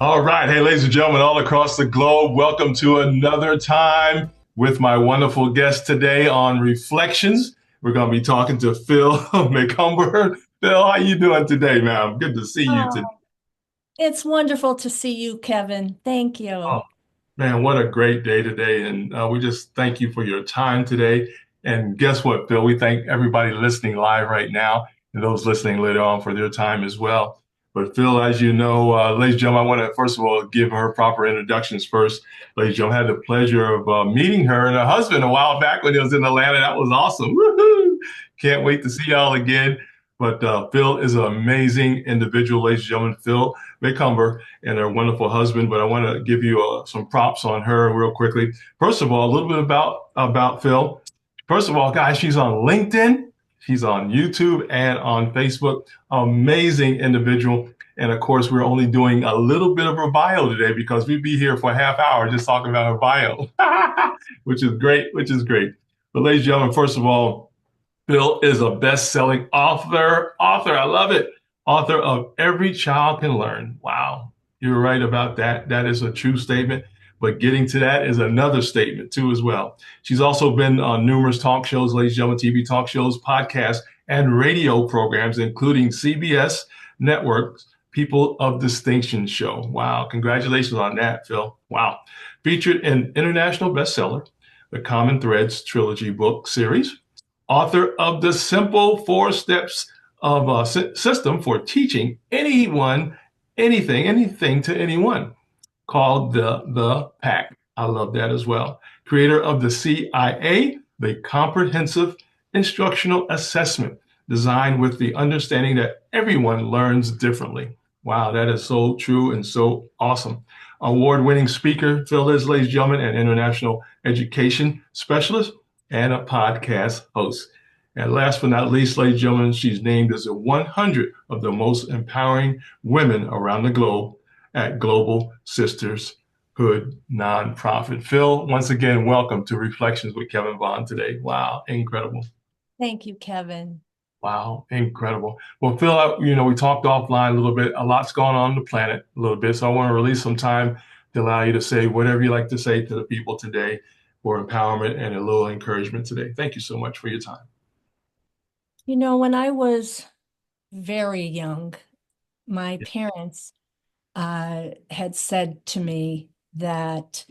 All right. Hey, ladies and gentlemen, all across the globe, welcome to another time with my wonderful guest today on Reflections. We're going to be talking to Phyl Macomber. Phil, how you doing today, ma'am? Good to see you today. Oh, it's wonderful to see you, Kevin. Thank Oh, you. man, what a great day today. And we just thank you for your time today. And guess what, Phil? We thank everybody listening live right now and those listening later on for their time as well. But Phil, as you know, ladies and gentlemen, I want to first of all give her proper introductions first. Ladies and gentlemen, I had the pleasure of meeting her and her husband a while back when he was in Atlanta. That was awesome. Woohoo! Can't wait to see y'all again. But Phil is an amazing individual, ladies and gentlemen. Phyl Macomber and her wonderful husband. But I want to give you some props on her real quickly. First of all, a little bit about Phil. First of all, guys, she's on LinkedIn, she's on YouTube, and on Facebook. Amazing individual. And of course, we're only doing a little bit of her bio today because we'd be here for a half hour just talking about her bio, which is great, which is great. But ladies and gentlemen, first of all, Phyl is a best-selling author. I love it. Author of Every Child Can Learn. Wow, you're right about that. That is a true statement. But getting to that is another statement too, as well. She's also been on numerous talk shows, ladies and gentlemen, TV talk shows, podcasts, and radio programs, including CBS Network's People of Distinction show. Wow, congratulations on that, Phil. Wow. Featured in international bestseller, the Common Threads trilogy book series, author of the Simple Four Steps of a System for Teaching Anyone, anything to anyone, called the Pack. I love that as well. Creator of the CIA, the Comprehensive Instructional Assessment, designed with the understanding that everyone learns differently. Wow, that is so true and so awesome. Award-winning speaker, Phil is, ladies and gentlemen, an international education specialist and a podcast host. And last but not least, ladies and gentlemen, she's named as a 100 of the most empowering women around the globe at Global Sistershood Nonprofit. Phil, once again, welcome to Reflections with Kevin Vaughan today. Wow, incredible. Thank you, Kevin. Wow, incredible. Well, Phil, we talked offline a little bit. A lot's going on the planet a little bit. So I want to release some time to allow you to say whatever you like to say to the people today for empowerment and a little encouragement today. Thank you so much for your time. When I was very young, my parents had said to me that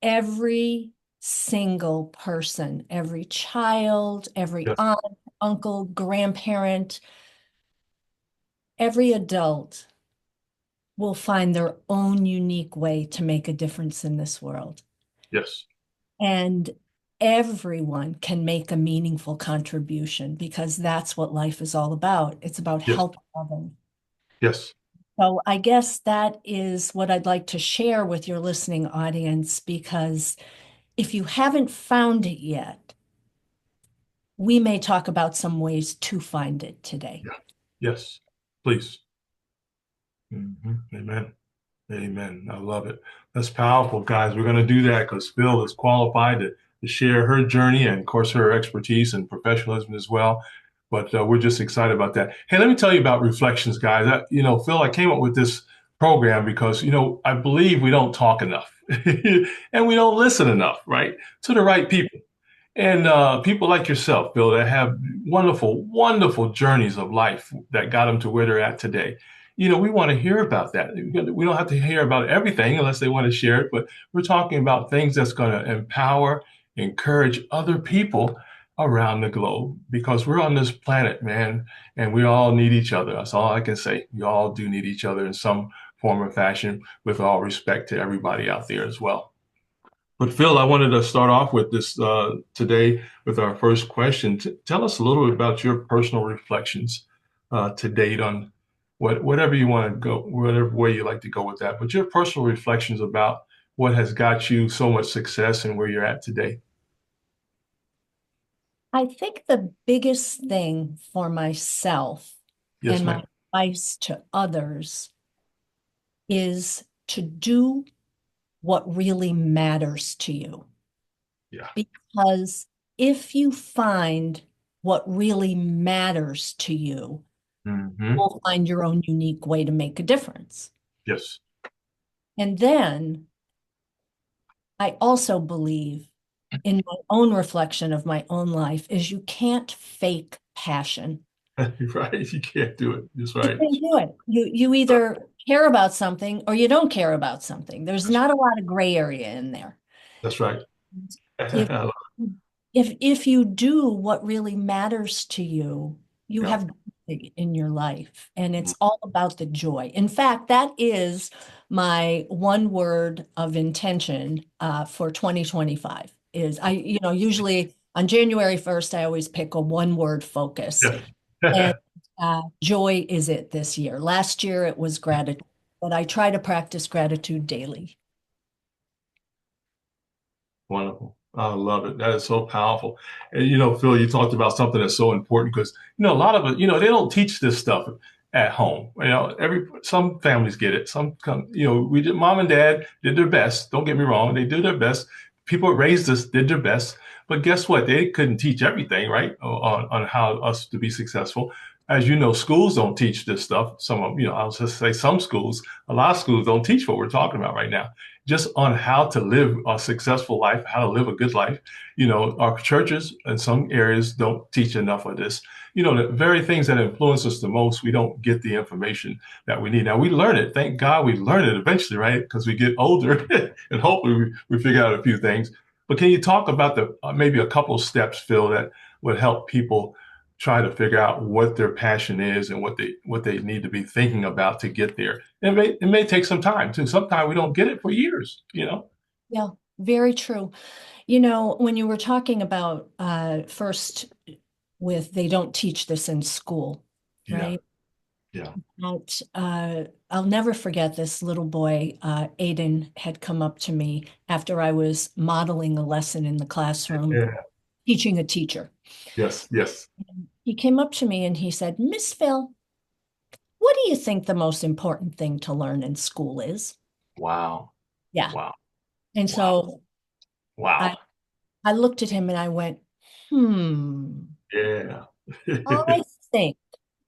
every single person, every child, every Yes, aunt, uncle, grandparent, every adult will find their own unique way to make a difference in this world. yes, And everyone can make a meaningful contribution because that's what life is all about. It's about yes, helping others. yes. So I guess that is what I'd like to share with your listening audience because if you haven't found it yet, we may talk about some ways to find it today. Yeah. Yes, please. Amen. Amen. I love it. That's powerful, guys. We're going to do that because Phil is qualified to share her journey and, of course, her expertise and professionalism as well. But we're just excited about that. Hey, let me tell you about Reflections, guys. Phil, I came up with this program because, I believe we don't talk enough and we don't listen enough, right, to the right people. And people like yourself, Bill, that have wonderful, wonderful journeys of life that got them to where they're at today. We want to hear about that. We don't have to hear about everything unless they want to share it, but we're talking about things that's going to empower, encourage other people around the globe because we're on this planet, man, and we all need each other. That's all I can say. We all do need each other in some form or fashion, with all respect to everybody out there as well. But Phil, I wanted to start off with this today with our first question. Tell us a little bit about your personal reflections to date on whatever you want to go, whatever way you like to go with that. But your personal reflections about what has got you so much success and where you're at today. I think the biggest thing for myself Yes, and my ma'am. advice to others is to do what really matters to you. Yeah. Because if you find what really matters to you, Hmm. you'll find your own unique way to make a difference. Yes. And then I also believe in my own reflection of my own life is you can't fake passion. Right. You can't do it. That's You right. can't do it. You either care about something or you don't care about something. There's That's not right. a lot of gray area in there. That's right. If if you do what really matters to you, you Yeah. have joy in your life, and it's all about the joy. In fact, that is my one word of intention for 2025 is usually on January 1st, I always pick a one word focus. Yes. And joy is it this year. Last year it was gratitude, but I try to practice gratitude daily. Wonderful. I love it. That is so powerful. And Phil, you talked about something that's so important because a lot of it, they don't teach this stuff at home. Some families get it. Some come, we did. Mom and dad did their best. Don't get me wrong; they did their best. People that raised us did their best. But guess what? They couldn't teach everything, right? On how us to be successful. As you know, schools don't teach this stuff. Some of, I'll just say some schools, a lot of schools don't teach what we're talking about right now just on how to live a successful life, how to live a good life. Our churches in some areas don't teach enough of this. The very things that influence us the most, we don't get the information that we need. Now we learn it. Thank God we learn it eventually, right? Because we get older and hopefully we figure out a few things. But can you talk about the maybe a couple of steps, Phil, that would help people try to figure out what their passion is and what they need to be thinking about to get there. It may take some time too. Sometimes we don't get it for years. Yeah, very true. When you were talking about first with they don't teach this in school, Yeah, right? yeah, I'll never forget this little boy, Aiden, had come up to me after I was modeling a lesson in the classroom, yeah. teaching a teacher. Yes, yes. He came up to me and he said, Miss Phil, what do you think the most important thing to learn in school is? Wow, Yeah. wow, And wow, so I, wow. I looked at him and I went, hmm, Yeah. I think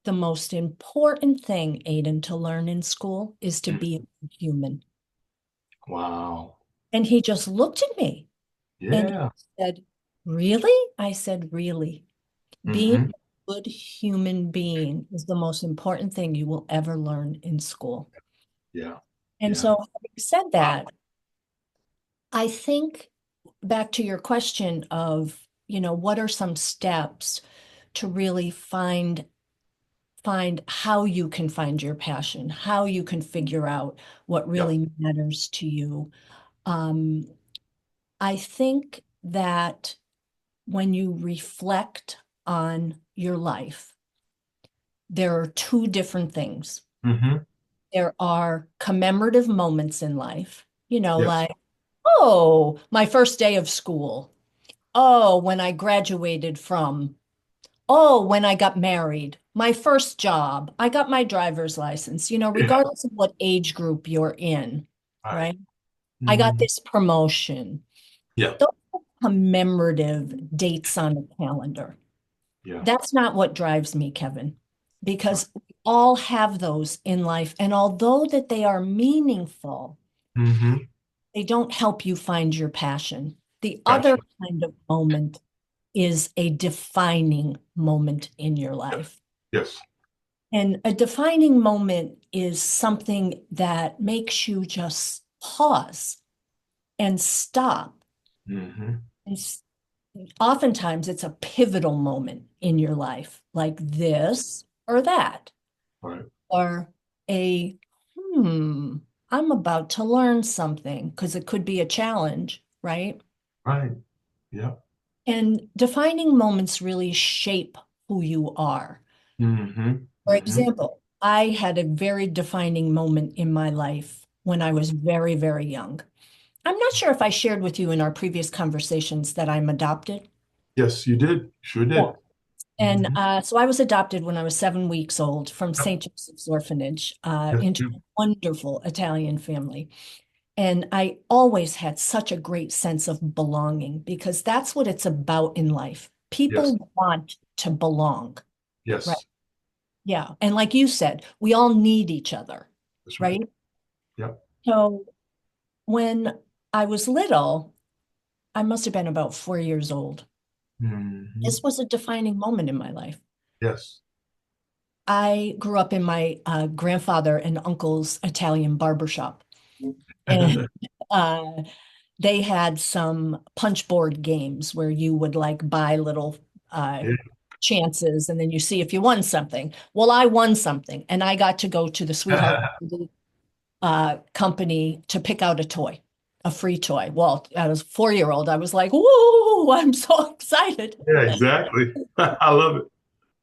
the most important thing, Aiden, to learn in school is to be a human. Wow. And he just looked at me and he Yeah. said, really? I said, really. Being Hmm. a good human being is the most important thing you will ever learn in school. Yeah. And Yeah. so, having said that, I think back to your question of, what are some steps to really find how you can find your passion, how you can figure out what Yeah. really matters to you. Um, I think that when you reflect on your life, there are two different things. Hmm. There are commemorative moments in life, Yes. like, oh, my first day of school. Oh, when I graduated from, oh, when I got married, my first job, I got my driver's license, Yeah. regardless of what age group you're in, Right. right? I got Hmm. this promotion. Yeah. Those are commemorative dates on the calendar. Yeah. That's not what drives me, Kevin, because we all have those in life. And although that they are meaningful, Hmm. they don't help you find your passion. The That's other right. kind of moment is a defining moment in your Yes. life. Yes. And a defining moment is something that makes you just pause and stop. Hmm. And oftentimes it's a pivotal moment in your life, like this or that, Right. or a, hmm, I'm about to learn something because it could be a challenge, right? Right. Yeah. And defining moments really shape who you are. Hmm. For Hmm. example, I had a very defining moment in my life when I was very, very young. I'm not sure if I shared with you in our previous conversations that I'm adopted. Yes, you did. Sure Yeah. did. And Hmm. so I was adopted when I was 7 weeks old from Yep. St. Joseph's Orphanage Yes. into a wonderful Italian family. And I always had such a great sense of belonging because that's what it's about in life. Yes. People want to belong, right? Yes. Yeah. And like you said, we all need each other, That's right. right? Yep. So when I was little, I must have been about 4 years old. Hmm. This was a defining moment in my life. Yes. I grew up in my grandfather and uncle's Italian barber shop. And uh, they had some punch board games where you would like buy little uh, Yeah. chances and then you see if you won something. Well, I won something and I got to go to the sweetheart company to pick out a toy, a free toy. Well, I was 4 year old. I was like, whoa, I'm so excited. Yeah, exactly. I love it.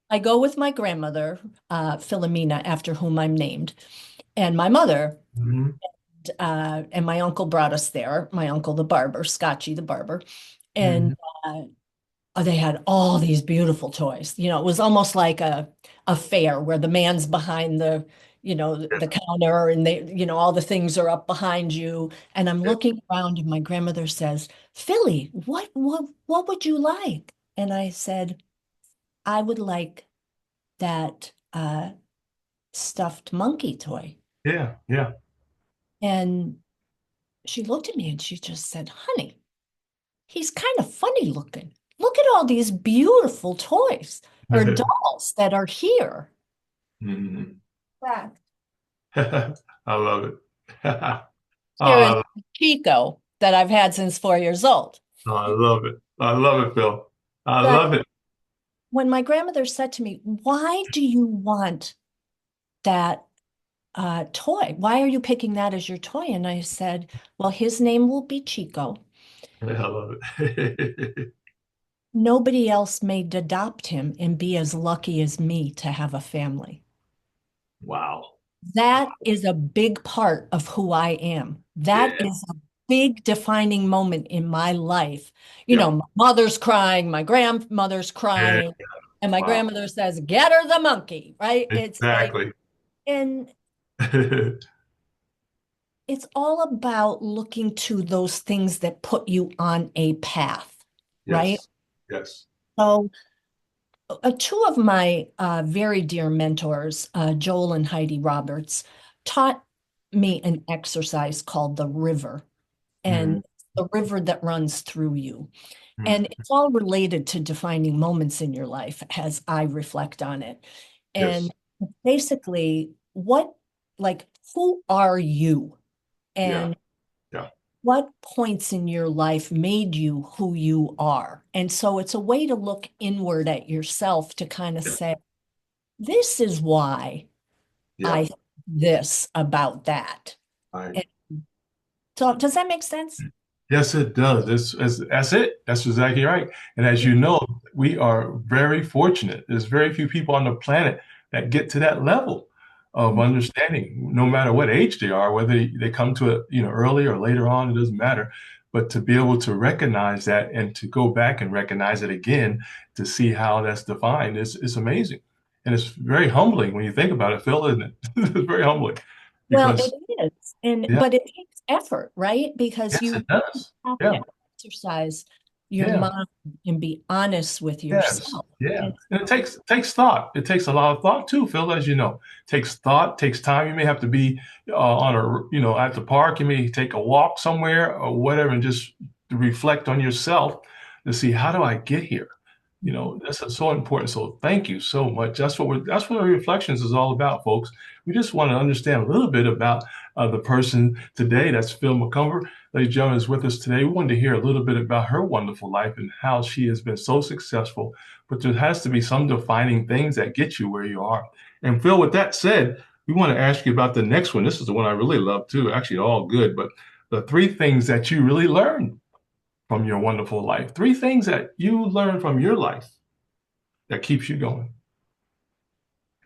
I go with my grandmother, Philomena, after whom I'm named, and my mother, Hmm. and my uncle brought us there, my uncle the barber, Scotchy the barber. And Hmm. uh, they had all these beautiful toys. It was almost like a fair where the man's behind the counter and all the things are up behind you. And I'm Yeah. looking around and my grandmother says, Philly, what would you like? And I said, I would like that stuffed monkey toy. Yeah. Yeah. And she looked at me and she just said, honey, he's kind of funny looking. Look at all these beautiful toys or dolls that are here. Mhm. Fact. I love it. Here is Oh, Chico that I've had since 4 years old. I love it. I love it, Phil. I But love it. when my grandmother said to me, why do you want that toy? Why are you picking that as your toy? And I said, well, his name will be Chico. I love it. Nobody else may adopt him and be as lucky as me to have a family. Wow. That is a big part of who I am. That Yeah. is a big defining moment in my life. Yeah. My mother's crying, my grandmother's Yeah. crying, and my Wow. grandmother says, "Get her the monkey," right? It's like, Exactly. and it's all about looking to those things that put you on a path, right? Yes. Yes. So, two of my very dear mentors, Joel and Heidi Roberts, taught me an exercise called the river, and Mm, the river that runs through you. And mm. it's all related to defining moments in your life as I reflect on it. Yes. And basically, who are you? Yeah. And Yeah. what points in your life made you who you are? And so it's a way to look inward at yourself to kind of Yeah. say, this is why Yeah. I think this about that. I And so does that make sense? Yes, it does. That's it. That's exactly right. And as you know, we are very fortunate. There's very few people on the planet that get to that level of understanding, no matter what age they are, whether they come to it, early or later on, it doesn't matter. But to be able to recognize that and to go back and recognize it again to see how that's defined is amazing. And it's very humbling when you think about it, Phil, isn't it? It's very humbling Well, because, it is. yeah, But it takes effort, right? Because yes, you it does. have Yeah, to exercise your yeah. mind and be honest with Yes, yourself. yeah, And and it takes thought. It takes a lot of thought too, Phil. As you know, takes thought, takes time. You may have to be on at the park. You may take a walk somewhere or whatever, and just reflect on yourself to see how do I get here. That's so important. So thank you so much. That's what our reflections is all about, folks. We just want to understand a little bit about the person today. That's Phyl Macomber. Ladies and gentlemen, is with us today. We wanted to hear a little bit about her wonderful life and how she has been so successful. But there has to be some defining things that get you where you are. And Phil, with that said, we want to ask you about the next one. This is the one I really love too. Actually, all good, but the three things that you really learned from your wonderful life. Three things that you learned from your life that keeps you going.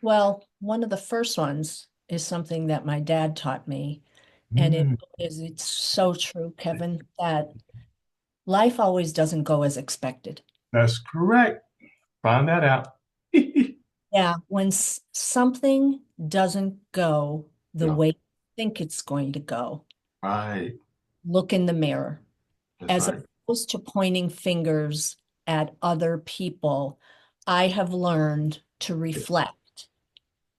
well, one of the first ones is something that my dad taught me. And Mm, it's so true, Kevin, that life always doesn't go as expected. that's correct. Find that out. Yeah, when something doesn't go the Yeah, way you think it's going to go, right. look in the mirror. That's As right. opposed to pointing fingers at other people, I have learned to Yes. reflect.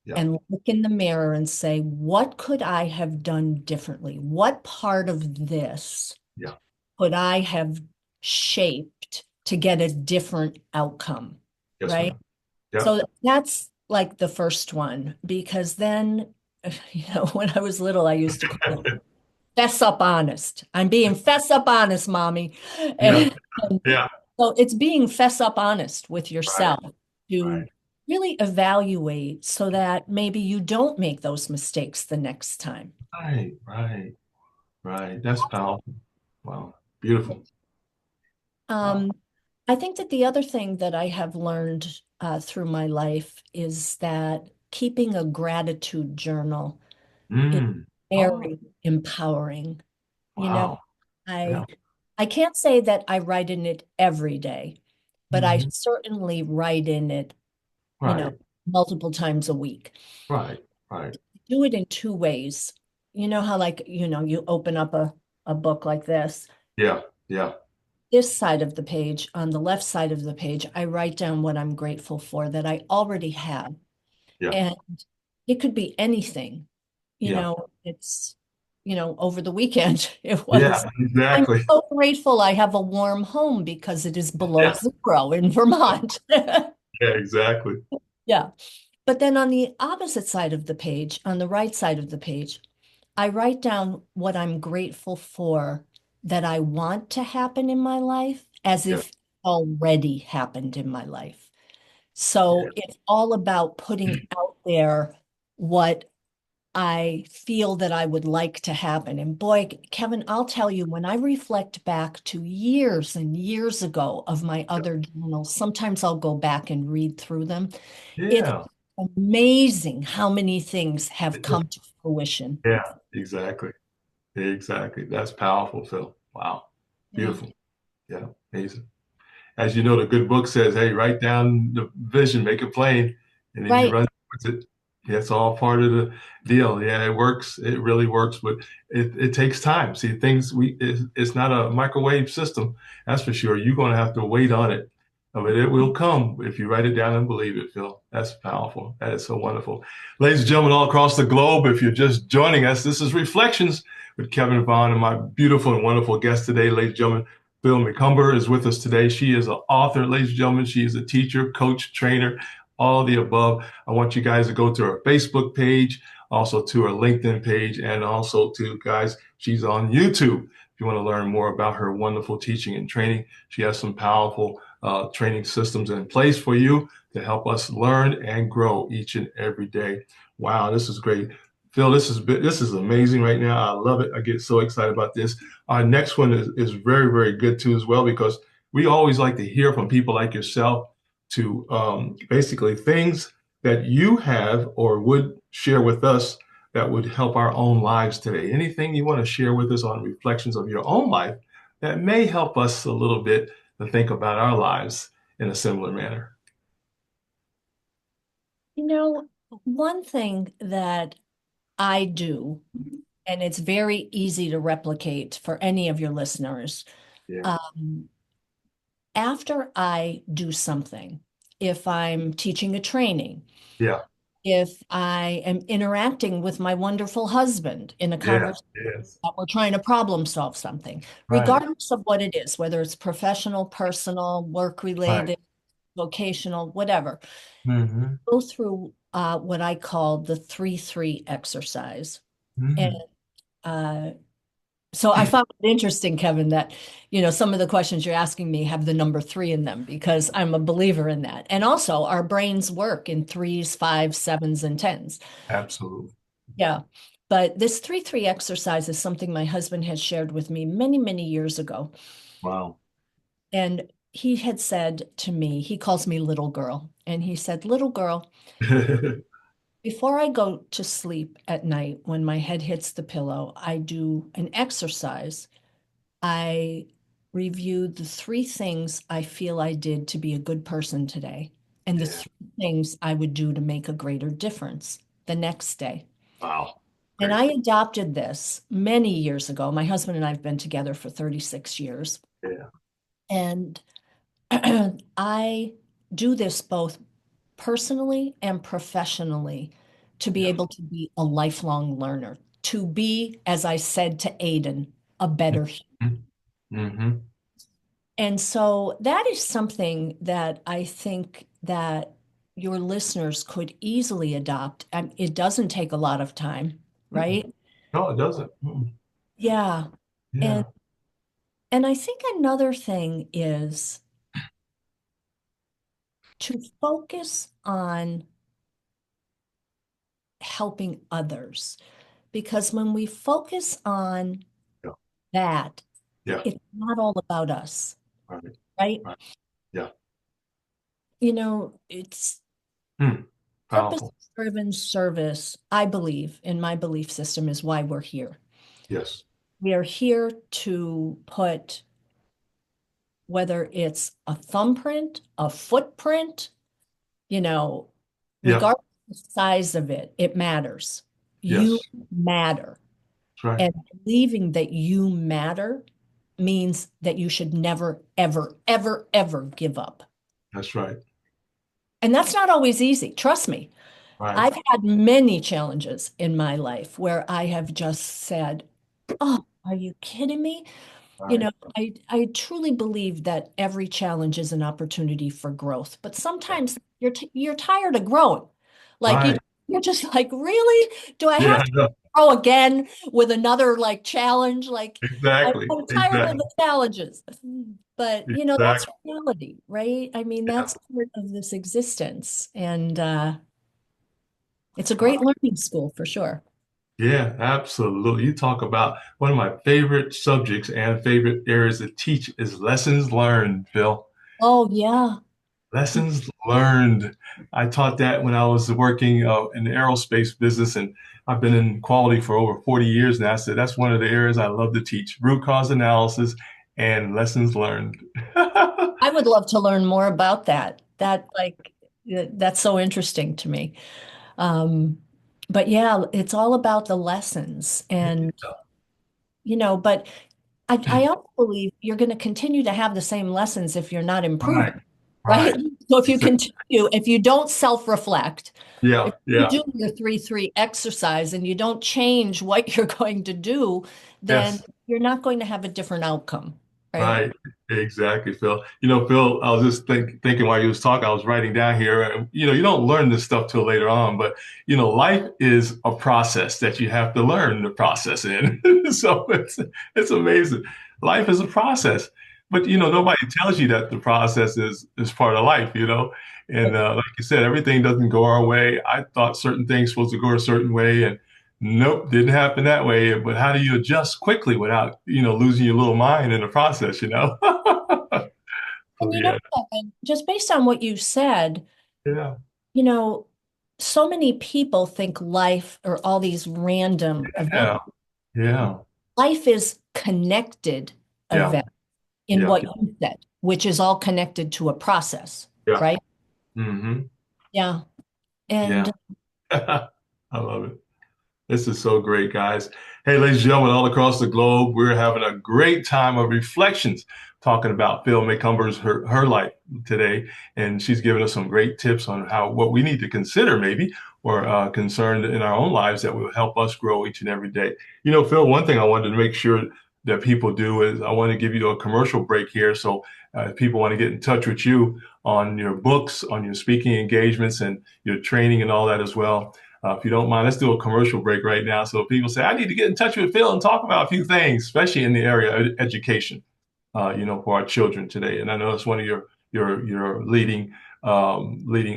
Yeah. and look in the mirror and say, what could I have done differently? What part of this Yeah. could I have shaped to get a different outcome? Yes, Right. ma'am. Yeah. So that's like the first one, because then, when I was little, I used to call it fess up honest. I'm being fess up honest, mommy. Yeah. And Yeah. so it's being fess up honest with Right. yourself to Right. really evaluate so that maybe you don't make those mistakes the next time. Right. Right. Right. That's powerful. Wow. Beautiful. Wow. Um, I think that the other thing that I have learned through my life is that keeping a gratitude journal is Mm. Oh, very empowering. You know, wow. Yeah. I I can't say that I write in it every day, but I Hmm. certainly write in it, you know, Right. multiple times a week. Right. Right. Do it in two ways. You know how, like, you open up a book like this. Yeah. Yeah. This side of the page, on the left side of the page, I write down what I'm grateful for that I already have. Yeah. And it could be anything. Yeah. It's, over the weekend, it Yeah. was, I'm Exactly. so grateful I have a warm home because it is below Yeah. 0 in Vermont. Yeah. Exactly. Yeah. But then on the opposite side of the page, on the right side of the page, I write down what I'm grateful for that I want to happen in my life as Yeah. if it already happened in my life. Yeah. So it's all about putting out there what I feel that I would like to happen. And boy, Kevin, I'll tell you, when I reflect back to years and years ago of my other journals, sometimes I'll go back and read through them. It's Yeah. amazing how many things have come to fruition. Yeah. Exactly. Exactly. That's powerful, Phil. Wow. Yeah. Beautiful. Yeah. Amazing. As you know, the good book says, hey, write down the vision, make it plain, and then you Right. run with it. That's all part of the deal. Yeah, it works. It really works, but it takes time. See, it's not a microwave system. That's for sure. You're going to have to wait on it. But it will come if you write it down and believe it, Phil. That's powerful. That is so wonderful. Ladies and gentlemen, all across the globe, if you're just joining us, this is Reflections with Kevin Vaughan and my beautiful and wonderful guest today, ladies and gentlemen. Phyl Macomber is with us today. She is an author, ladies and gentlemen. She is a teacher, coach, trainer, all the above. I want you guys to go to her Facebook page, also to her LinkedIn page, and also to, guys, she's on YouTube. If you want to learn more about her wonderful teaching and training, she has some powerful training systems in place for you to help us learn and grow each and every day. Wow, this is great. Phil, this is amazing right now. I love it. I get so excited about this. Our next one is very, very good too as well, because we always like to hear from people like yourself to basically things that you have or would share with us that would help our own lives today. Anything you want to share with us on reflections of your own life that may help us a little bit to think about our lives in a similar manner. You know, one thing that I do, and it's very easy to replicate for any of your listeners, Yeah, um, after I do something, if I'm teaching a training, yeah, if I am interacting with my wonderful husband in a yeah, conversation, yes, we're trying to problem solve something, right, regardless of what it is, whether it's professional, personal, work right. related, vocational, whatever, Mm-hmm. go through what I call the 3-3 exercise. And Mm-hmm. uh, so I found it interesting, Kevin, that some of the questions you're asking me have the number three in them because I'm a believer in that. And also, our brains work in threes, fives, sevens, and tens. Absolutely. Yeah. But this 3-3 exercise is something my husband had shared with me many, many years ago. Wow. And he had said to me, he calls me little girl, and he said, little girl, before I go to sleep at night, when my head hits the pillow, I do an exercise. I review the three things I feel I did to be a good person today, and the Yeah. three things I would do to make a greater difference the next day. Wow. And Great. I adopted this many years ago. My husband and I have been together for 36 years. Yeah. And I do this both personally and professionally to be Yeah. able to be a lifelong learner, to be, as I said to Aiden, a better human. Mm-hmm. And so that is something that I think that your listeners could easily adopt. And it doesn't take a lot of time, Mm-mm. right? No, it doesn't. Mm-mm. Yeah. And Yeah. and I think another thing is to focus on helping others. Because when we focus on Yeah. that, Yeah. it's not all about us, Right. right? Right. Yeah. It's Hmm. Powerful. purpose-driven service, I believe, in my belief system, is why we're here. Yes. We are here to put, whether it's a thumbprint, a footprint, you know, Yeah. regardless of the size of it, it matters. You Yes. matter. That's right. And believing that you matter means that you should never, ever, ever, ever give up. That's right. And that's not always easy. Trust me. Right. I've had many challenges in my life where I have just said, "Oh, are you kidding me?" You Right. know, I truly believe that every challenge is an opportunity for growth, but sometimes you're tired of growing. Like Right. you're just like, really? Do I Yeah. have to grow again with another like challenge? Like Exactly. I'm tired of Exactly. the challenges. But that's Exactly. reality, right? I mean, Yeah. that's part of this existence. And it's a Uh, great learning school for sure. yeah, absolutely. You talk about one of my favorite subjects and favorite areas to teach is lessons learned, Phil. Oh, yeah. Lessons learned. I taught that when I was working in the aerospace business, and I've been in quality for over 40 years now. So that's one of the areas I love to teach: root cause analysis and lessons learned. I would love to learn more about that. That's so interesting to me. Um, but yeah, it's all about the lessons. And, but I also believe you're going to continue to have the same lessons if you're not Right, improving, right? right. So if you Exactly. continue, if you don't self-reflect, Yeah, if you yeah. do your 3-3 exercise and you don't change what you're going to do, then Yes. you're not going to have a different outcome, right? Right, exactly, Phil. Phil, I was just thinking while you was talking, I was writing down here, and you don't learn this stuff till later on, but life is a process that you have to learn the process in. So it's amazing. Life is a process, but nobody tells you that the process is part of life, And like you said, everything doesn't go our way. I thought certain things supposed to go a certain way, and nope, didn't happen that way. But how do you adjust quickly without, losing your little mind in the process? So And yeah, Kevin, just based on what you said, yeah, you know, so many people think life or all these random events. yeah, yeah, Life is connected yeah, event in yeah, what you said, which is all connected to a process, yeah. right? Hmm. Yeah. Yeah. And I love it. This is so great, guys. Hey, ladies and gentlemen, all across the globe, we're having a great time of reflections talking about Phyl Macomber's her life today, and she's given us some great tips on what we need to consider maybe or concerned in our own lives that will help us grow each and every day. Phil, one thing I wanted to make sure that people do is I want to give you a commercial break here, so if people want to get in touch with you on your books, on your speaking engagements, and your training and all that as well. If you don't mind, let's do a commercial break right now. So people say, I need to get in touch with Phil and talk about a few things, especially in the area of education, for our children today. And I know it's one of your leading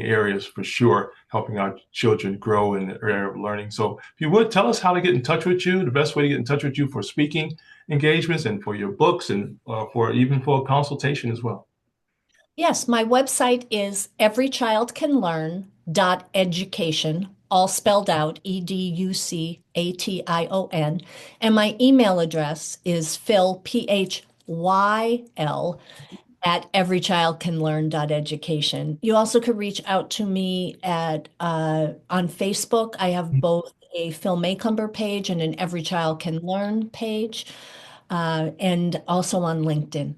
areas for sure, helping our children grow in the area of learning. So if you would tell us how to get in touch with you, the best way to get in touch with you for speaking engagements and for your books and for a consultation as well. yes, my website is everychildcanlearn.education, all spelled out, education. And my email address is Phyl, Phyl, at everychildcanlearn.education. You also could reach out to me on Facebook. I have both a Phyl Macomber page and an Every Child Can Learn page, and also on LinkedIn.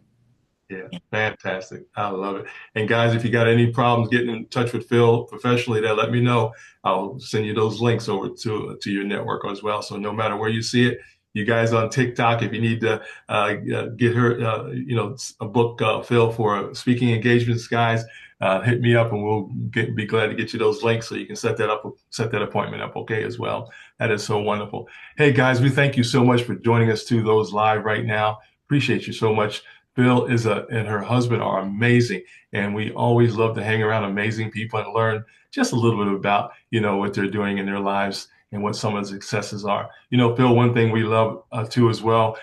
Yeah, fantastic. I love it. And guys, if you got any problems getting in touch with Phil professionally, then let me know. I'll send you those links over to your network as well. So no matter where you see it, you guys on TikTok, if you need to get her, a book, Phil, for speaking engagements, guys, hit me up and be glad to get you those links so you can set that appointment up, okay, as well. That is so wonderful. Hey, guys, we thank you so much for joining us to those live right now. Appreciate you so much. Phil and her husband are amazing, and we always love to hang around amazing people and learn just a little bit about what they're doing in their lives and what some of the successes are. Phil, one thing we love too as well.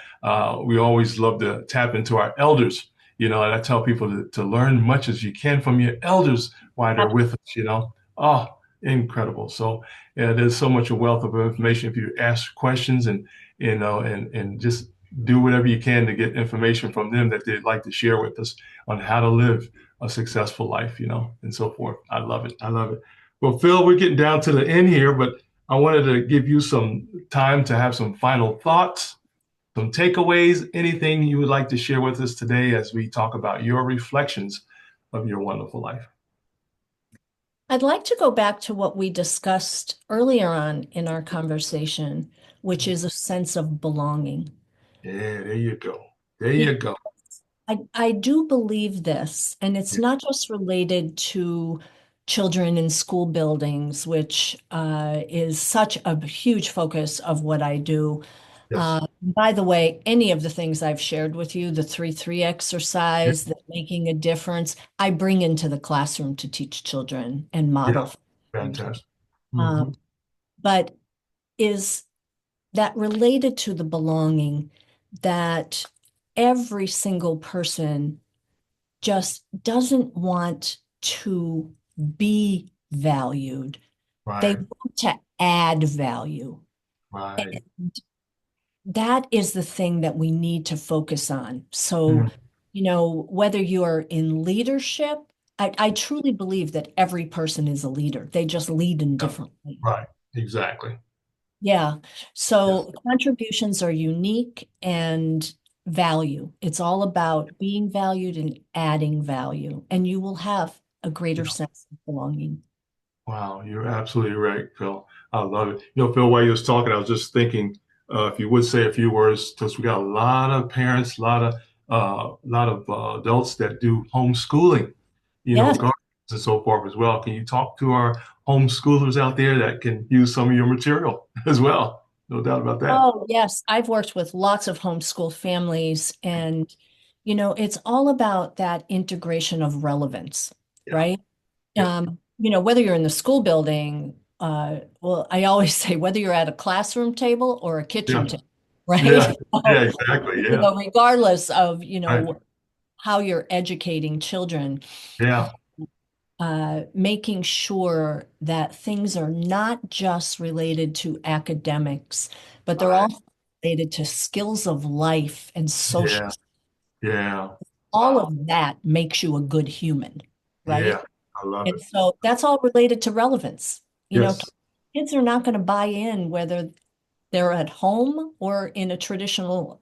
We always love to tap into our elders. And I tell people to learn much as you can from your elders while they're with us. Oh, incredible. So yeah, there's so much a wealth of information if you ask questions and just do whatever you can to get information from them that they'd like to share with us on how to live a successful life, and so forth. I love it. I love it. Well, Phil, we're getting down to the end here, but I wanted to give you some time to have some final thoughts, some takeaways, anything you would like to share with us today as we talk about your reflections of your wonderful life. I'd like to go back to what we discussed earlier on in our conversation, which is a sense of belonging. Yeah, there you go. There you go. I do believe this, and it's Yeah, not just related to children in school buildings, which is such a huge focus of what I do. yes. By the way, any of the things I've shared with you, the 3-3 Yeah, exercise, the making a difference, I bring into the classroom to teach children and model yeah. for them. Fantastic. Uh, Hmm. but is that related to the belonging that every single person just doesn't want to be valued. They Right, want to add value. right. And that is the thing that we need to focus on. So, Mhm. whether you're in leadership, I truly believe that every person is a leader. They just lead in Yeah, different ways. right. Exactly. Yeah. Yes. So contributions are unique and value. It's all about being valued and adding value, and you will have a greater Yeah. sense of belonging. Wow, you're absolutely right, Phil. I love it. Phil, while you was talking, I was just thinking, if you would say a few words, because we got a lot of parents, a lot of adults that do homeschooling, Yes. guardians and so forth as well. Can you talk to our homeschoolers out there that can use some of your material as well? No doubt about that. Oh, yes. I've worked with lots of homeschool families, and it's all about that integration of relevance, Yeah, right? yeah, Whether you're in the school building, well, I always say whether you're at a classroom table or a kitchen yeah, table, right? yeah, yeah, exactly. Yeah, Regardless of, right. how you're educating children, Yeah, making sure that things are not just related to academics, but they're right. also related to skills of life and social. Yeah, yeah. All Wow. of that makes you a good human, right? Yeah, I love And it. so that's all related to relevance. Yes. Kids are not going to buy in whether they're at home or in a traditional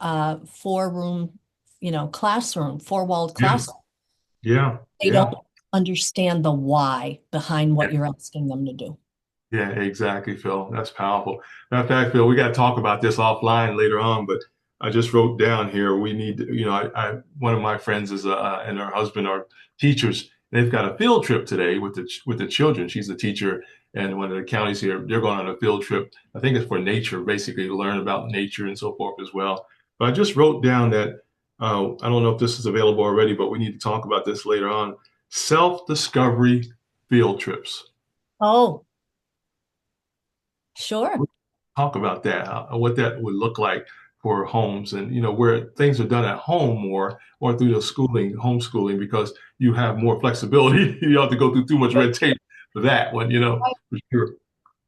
four-room, classroom, four-walled Yeah. classroom. Yeah. They Yeah. don't understand the why behind what you're asking them to do. Yeah, exactly, Phil. That's powerful. Matter of fact, Phil, we got to talk about this offline later on, but I just wrote down here we need to, one of my friends and her husband are teachers. They've got a field trip today with the children. She's a teacher, and one of the counties here, they're going on a field trip. I think it's for nature, basically to learn about nature and so forth as well. But I just wrote down that I don't know if this is available already, but we need to talk about this later on. Self-discovery field trips. Oh, sure. Talk about that, what that would look like for homes and where things are done at home or through the homeschooling because you have more flexibility. You don't have to go through too much red tape for that one, for sure.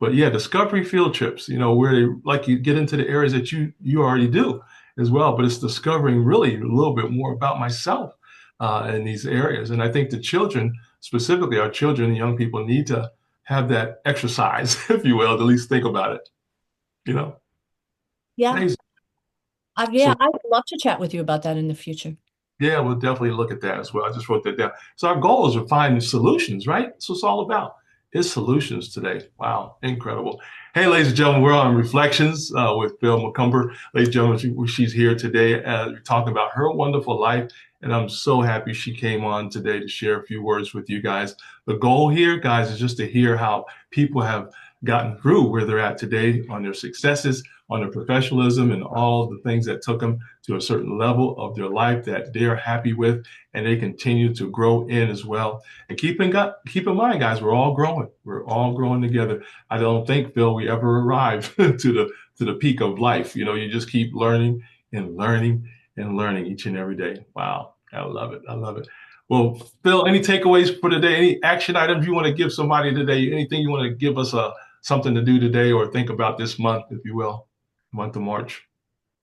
But yeah, discovery field trips, where they like you get into the areas that you already do as well, but it's discovering really a little bit more about myself in these areas. And I think the children, specifically our children and young people, need to have that exercise, if you will, to at least think about it you know, Yeah. thanks. Yeah, So I'd love to chat with you about that in the future. Yeah, we'll definitely look at that as well. I just wrote that down. So our goal is to find solutions, right? That's what it's all about. Is solutions today. Wow, incredible. Hey, ladies and gentlemen, we're on Reflections with Phyl Macomber. Ladies and gentlemen, she's here today. We're talking about her wonderful life, and I'm so happy she came on today to share a few words with you guys. The goal here, guys, is just to hear how people have gotten through where they're at today on their successes, on their professionalism, and all the things that took them to a certain level of their life that they're happy with, and they continue to grow in as well. And keep in mind, guys, we're all growing. We're all growing together. I don't think, Phyl, we ever arrive to the peak of life. You know, you just keep learning and learning and learning each and every day. Wow, I love it. I love it. Well, Phyl, any takeaways for today? Any action items you want to give somebody today? Anything you want to give us something to do today or think about this month, if you will, month of March?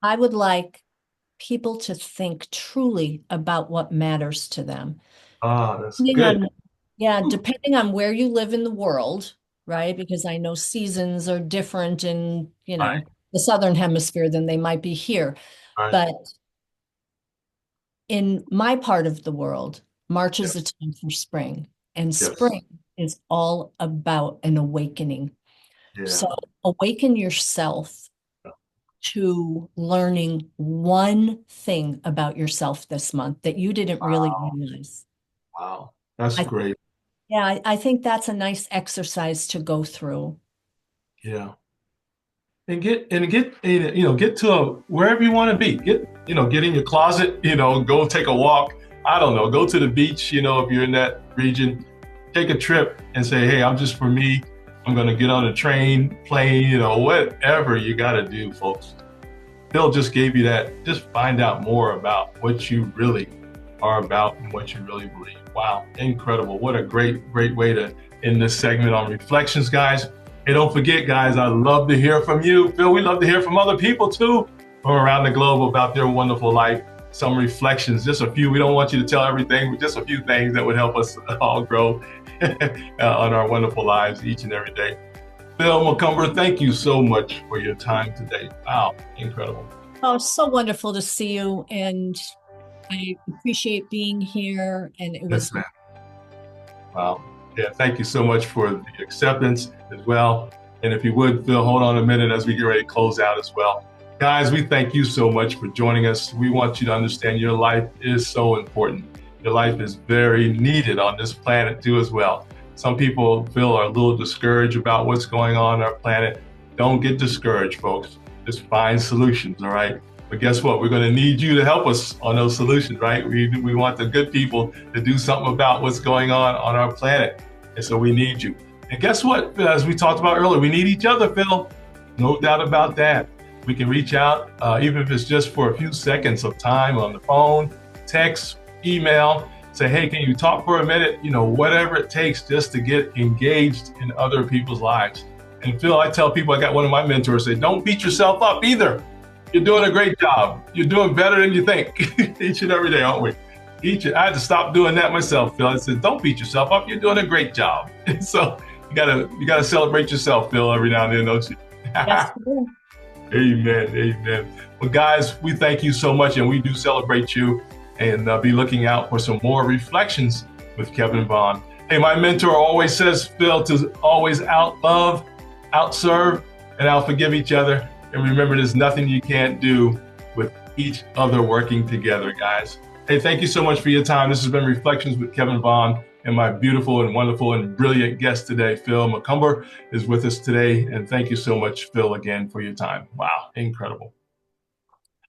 I would like people to think truly about what matters to them. Ah, that's Depending good. on, yeah, depending on where you live in the world, right? Because I know seasons are different in, Right, the Southern Hemisphere than they might be here. right. But in my part of the world, March is a Yes, time for spring, and yes, spring is all about an awakening. So yeah. awaken yourself to learning one thing about yourself this month that you didn't really Wow, realize. wow. That's I, great. yeah, I think that's a nice exercise to go through. Yeah. Get to wherever you want to be. Get in your closet, go take a walk. I don't know, go to the beach, if you're in that region, take a trip and say, hey, I'm just for me. I'm going to get on a train, plane, whatever you got to do, folks. Phil just gave you that. Just find out more about what you really are about and what you really believe. Wow, incredible. What a great way to end this segment on Reflections, guys. Hey, don't forget, guys, I love to hear from you. Phil, we love to hear from other people too from around the globe about their wonderful life. Some reflections, just a few. We don't want you to tell everything, but just a few things that would help us all grow on our wonderful lives each and every day. Phyl Macomber, thank you so much for your time today. Wow, incredible. Oh, so wonderful to see you. And I appreciate being here. And it Yes, was, ma'am. Wow. Yeah, thank you so much for the acceptance as well. And if you would, Phil, hold on a minute as we get ready to close out as well. Guys, we thank you so much for joining us. We want you to understand your life is so important. Your life is very needed on this planet too as well. Some people feel are a little discouraged about what's going on our planet. Don't get discouraged, folks. Just find solutions, all right? But guess what? We're going to need you to help us on those solutions, right? We want the good people to do something about what's going on our planet. And so we need you. And guess what? As we talked about earlier, we need each other, Phil. No doubt about that. We can reach out, even if it's just for a few seconds of time on the phone, text, email, say, hey, can you talk for a minute? Whatever it takes just to get engaged in other people's lives. And Phil, I tell people, I got one of my mentors say, don't beat yourself up either. You're doing a great job. You're doing better than you think each and every day, aren't we? I had to stop doing that myself, Phil. I said, don't beat yourself up. You're doing a great job. So you gotta celebrate yourself, Phil, every now and then, don't you? yes, Amen. Amen. Well, guys, we thank you so much, and we do celebrate you. And be looking out for some more reflections with Kevin Vaughan. Hey, my mentor always says, Phil, to always outlove, outserve, and outforgive each other. And remember, there's nothing you can't do with each other working together, guys. Hey, thank you so much for your time. This has been Reflections with Kevin Vaughan, and my beautiful and wonderful and brilliant guest today, Phyl Macomber, is with us today. And thank you so much, Phil, again for your time. Wow, incredible.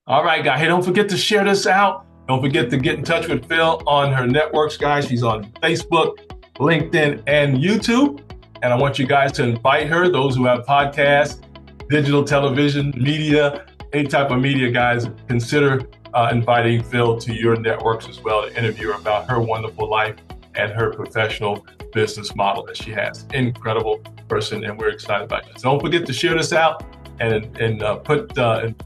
All right, guys. Hey, don't forget to share this out. Don't forget to get in touch with Phyl on her networks, guys. She's on Facebook, LinkedIn, and YouTube. And I want you guys to invite her, those who have podcasts, digital television, media, any type of media, guys, consider inviting Phyl to your networks as well to interview her about her wonderful life and her professional business model that she has. Incredible person, and we're excited about it. So don't forget to share this out and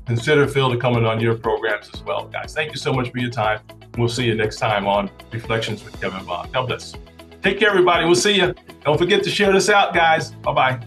consider Phyl to coming on your programs as well, guys. Thank you so much for your time. We'll see you next time on Reflections with Kevin Vaughan. God bless. Take care, everybody. We'll see you. Don't forget to share this out, guys. Bye-bye.